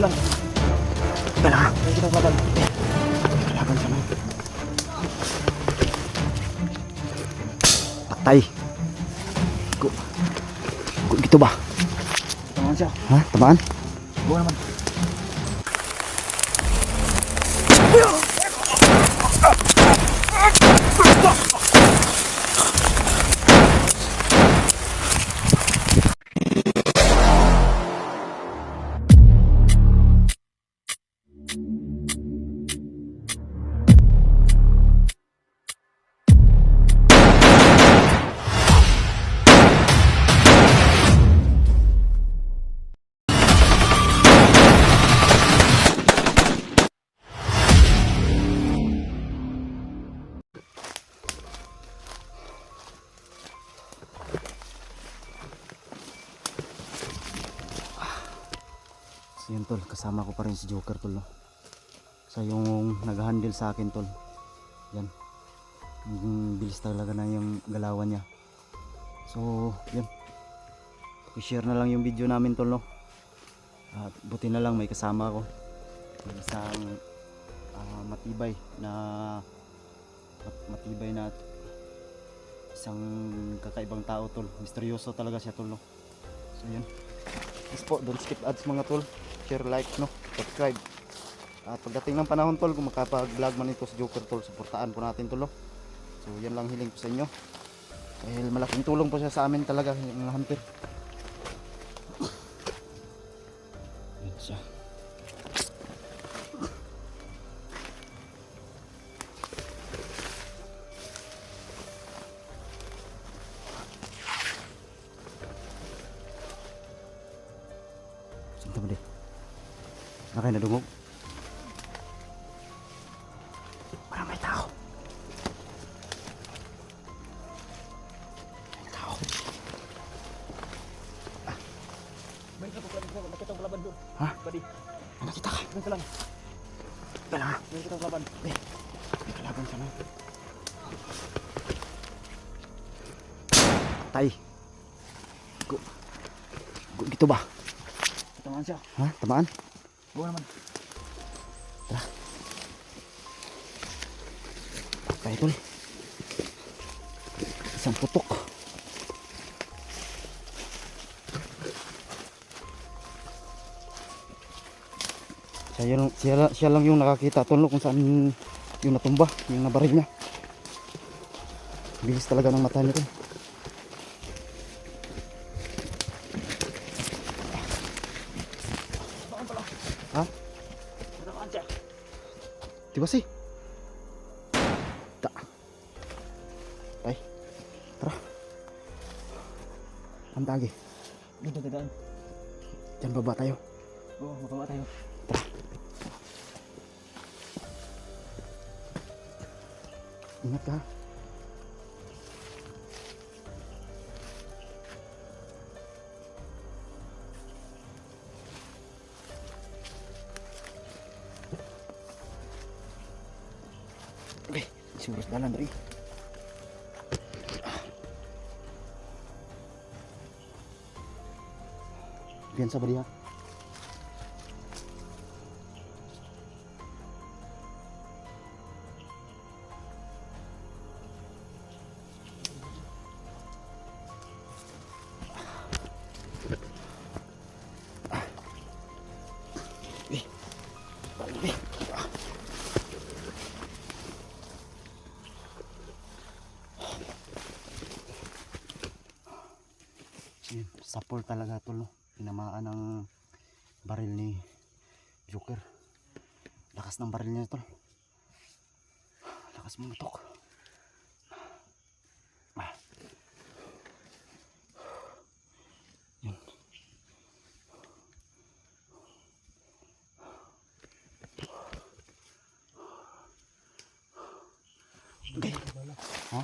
lang. Teka lang ha. Hindi kita laban. Laban siya man. Patay. Gitu ba? Tamaan siya. Ha? Tamaan? Buo naman. So yun tol, kasama ko pa rin si Joker tol, no? Siya yung nag-handle sa akin tol. Yan, bilis talaga na yung galawan niya. So yun, i-share na lang yung video namin tol, no? At buti na lang may kasama ko, isang matibay na isang kakaibang tao tol. Misteryoso talaga siya tol, no? So yun, please po, don't skip ads mga tol. Share, like, no, subscribe. At pagdating ng panahon tol, kung makapag-vlog man ito sa Joker tol, suportaan po natin tol, no? So yan lang hiling ko sa inyo, dahil malaking tulong po siya sa amin talaga, yung mga hunter. Yan siya. Saan ba di? Nakay na dungog. Parang may tao. May tao. May nakita ko laban doon. Ha? Buddy, Ano kita ka? doon ka lang. Teka lang ha. May nakita ko laban. May kalaban siya man. Patay. Gitu ba? Tamaan siya. Ha? Tamaan? Buo naman. Patay tol. Isang putok. Siya lang yung nakakita tol, no, kung saan yung natumba, yung nabaril niya. Bilis talaga ng mata niya tol. Ha? Tamaan siya. Di ba sih? Tak. Ay. Tara. Anta lagi. Dito dadaan. Diyan baba tayo. Oo, mababa tayo. Tara. Ingat ka. Okay, surus dalan dari. Biar sabar ya. Sapol talaga tol, no? Tinamaan ng baril ni Joker. Lakas ng baril niya tol. Lakas mga tok. Yun. Okay. Ha?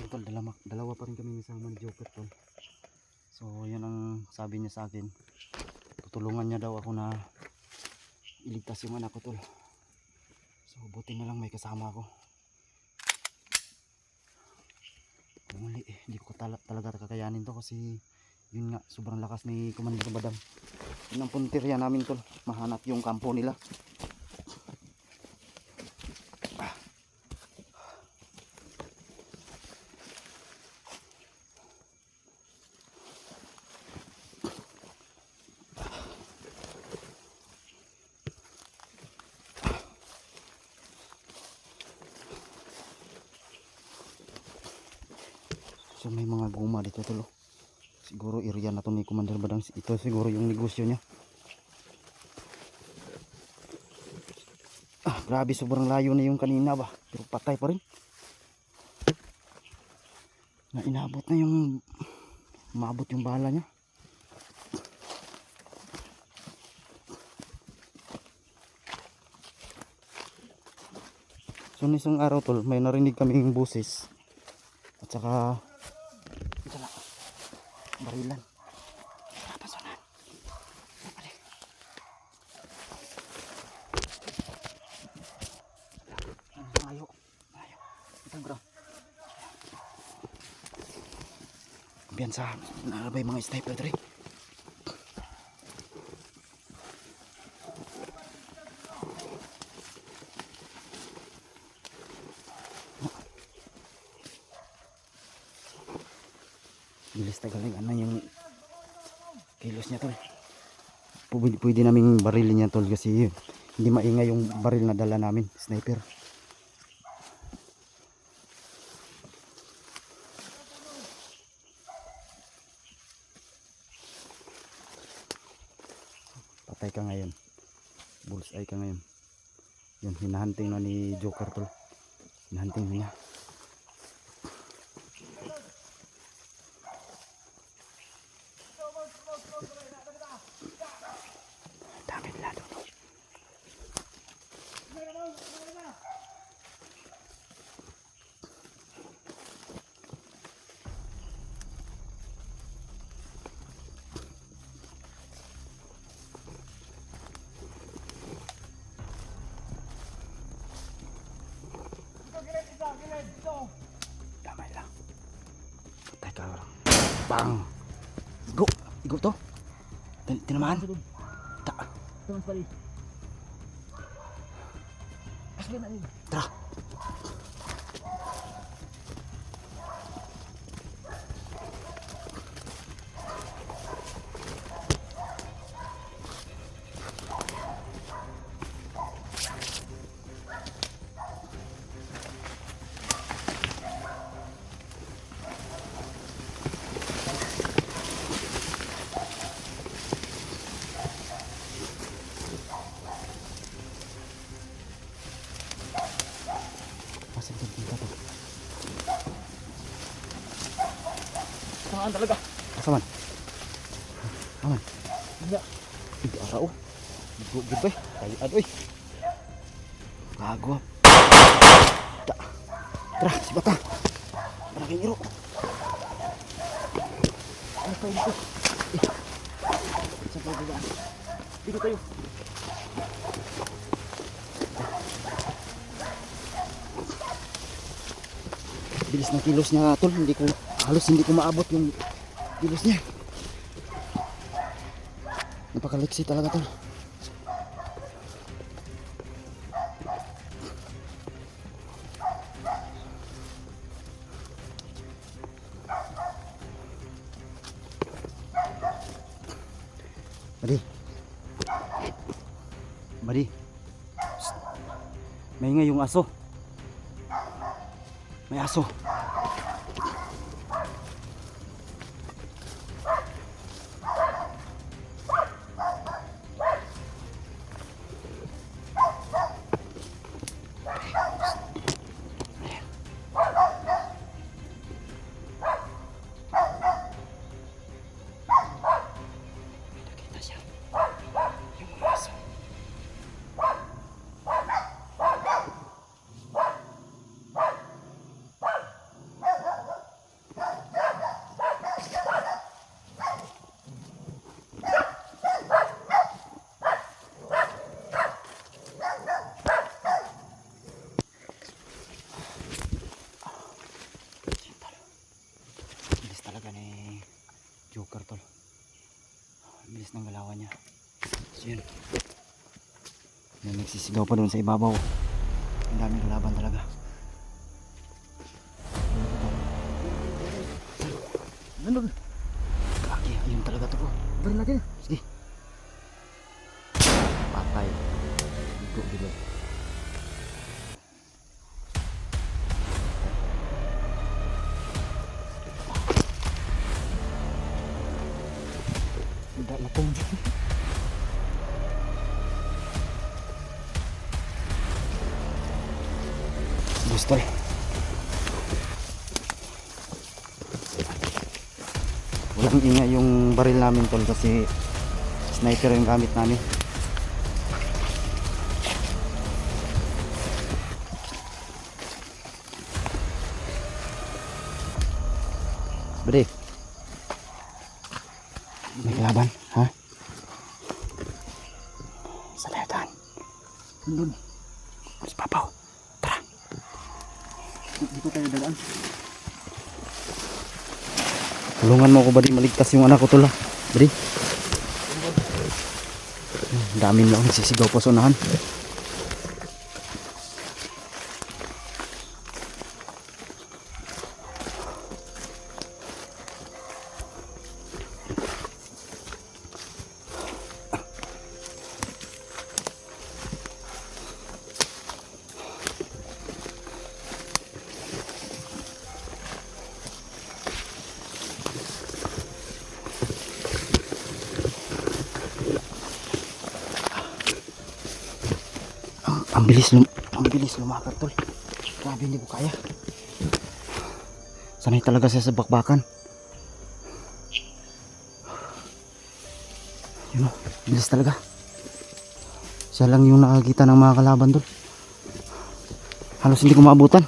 Tol, dalawa pa rin kami kasama ni Joker tol. So yan ang sabi niya sa akin, tutulungan niya daw ako na iligtas yung anak ko tol. So buti na lang may kasama ako. Muli hindi ko talaga kakayanin to kasi yun nga sobrang lakas ni Commander Badang. Yun ang puntirya namin tol, mahanap yung kampo nila. So may mga guma dito tol. Siguro area na to ni Commander Badang. Ito siguro yung negosyo niya. Grabe sobrang layo na yung kanina ba. Pero patay pa rin. Na inabot na yung maabot yung bala niya. So nisang araw tol, may narinig kaming buses. At saka barilan. Napasonan. Ayo. Ayo. Ito bro. Kumpiyansa. Narabay mga sniper dre. Bilis tagaling ano yung kilos niya tol. Pwede naming barilin niya tol kasi hindi maingay yung baril na dala namin, sniper. Patay ka ngayon. Bullseye ka ngayon. Yun, hinahunting na ni Joker tol. Hinahunting na niya. Dami nila doon. Damay lang. Patay ka lang. Bang! Igo! Igo to! Tinamaan? Ta! Ito mas pali. Asli na rin. Tara! Pasok dyan kita to. Saan talaga? Asaman? Aman? Hindi. Hindi ara oh. Gud ba? Tayo oy. Gago. Tara, si bata. Malaking iro. Ano pa yun ito? Saan tayo bigyan? Dito tayo. Bilis ng kilos niya tol, halos hindi ko maabot yung kilos niya. Napakaliksi talaga tol. Badi. Badi. Psst. May nga yung aso. May aso. Nakita siya. Yung mga aso. Yan. Yan, nagsisigaw pa doon sa ibabaw. Ang daming kalaban talaga. Ano? Kaki, ayun talaga to bro. Baril natin. Sige. Patay. Bigo, bigo. Hindi na pong. Bustol. Walang ingay yung baril namin tol kasi sniper yung gamit namin. Bre, may kalaban, ha? Sa layatan. Nandun. Mas papaw. Tara. Dito tayo dalaan. Tulungan mo ako ba di maligtas yung anak ko tol ha? Bri. Dami lang nagsisigaw pa sa unahan. Ang bilis lumakad tol. Grabe, hindi ko kaya. Sanay talaga siya sa bakbakan. Yun o, bilis talaga. Siya lang yung nakakita ng mga kalaban tol. Halos hindi ko maabutan.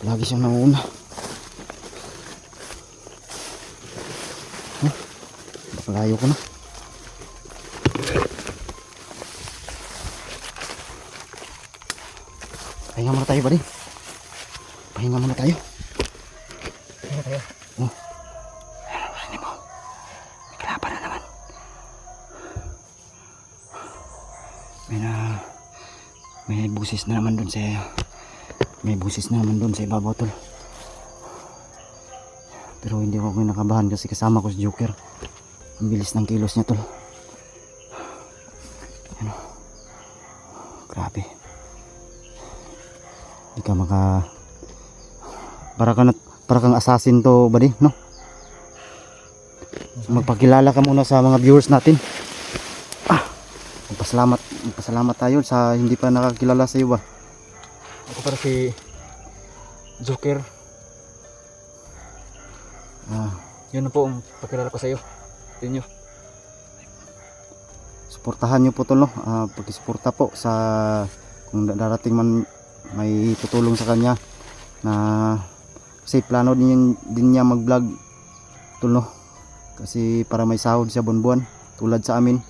Lagi siyang nanguna. Layo ko na. Pahinga muna tayo ba rin? Pahinga muna tayo. Pahinga tayo. Oh. Ano mo? May kalaban na naman. May busis na naman doon sa ibabaw tol. Pero hindi ako kinakabahan kasi kasama ko si Joker. Ang bilis ng kilos niya tol. Ano? Grabe. Hindi ka para kang assassin to buddy, no? Magpakilala ka muna sa mga viewers natin. Magpasalamat tayo sa hindi pa nakakilala sa iyo ba. Ako para si Joker. Yun na po ang pakilala ko sa iyo. Inyo. Suportahan niyo po tol no. Pagsuporta po sa kung darating man may tutulong sa kanya na kasi plano din niya mag-vlog tol no. Kasi para may sahod siya buwan-buwan tulad sa amin.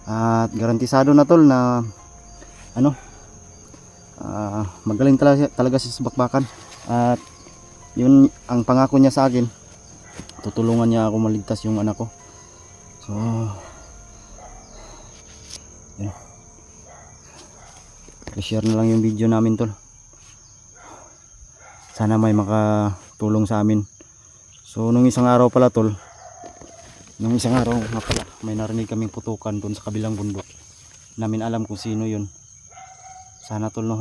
At garantisado na tol na ano magaling talaga siya sa bakbakan. At yun ang pangako niya sa akin, tutulungan niya ako maligtas yung anak ko. So yun, i-share na lang yung video namin tol. Sana may makatulong sa amin. So nung isang araw pala tol, nga pala, may narinig kaming putukan doon sa kabilang bundok. Namin alam kung sino yun. Sana tol no,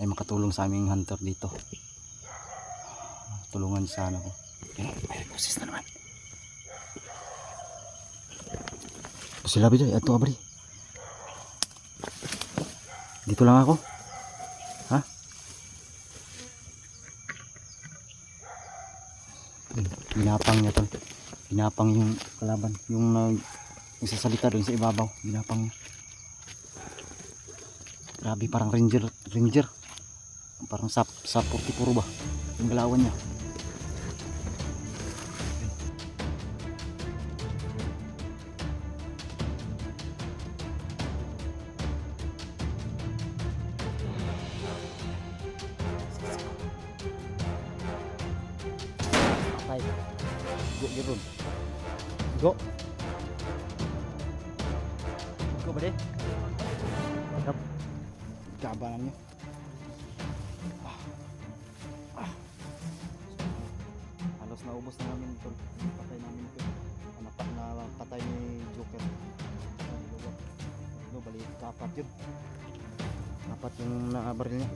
ay makatulong sa aming hunter dito. Tulungan sana ko. May boses na naman. Sila bida, ato abri. Dito lang ako. Ha? Ginapang niya tol. Ginapang yung kalaban, yung nagsasalita doon sa ibabaw. Ginapang niya. Grabe, parang ranger. Parang sap 44 ba? Yung galawan niya. Patay. Go, Jeron. Go. Go ba deh? Harap. Gabanan niyo. Halos naubos na namin ito. Patay namin ito. Napatay ni Joker. No, balik kapat yun. Kapat yung naabaril niya.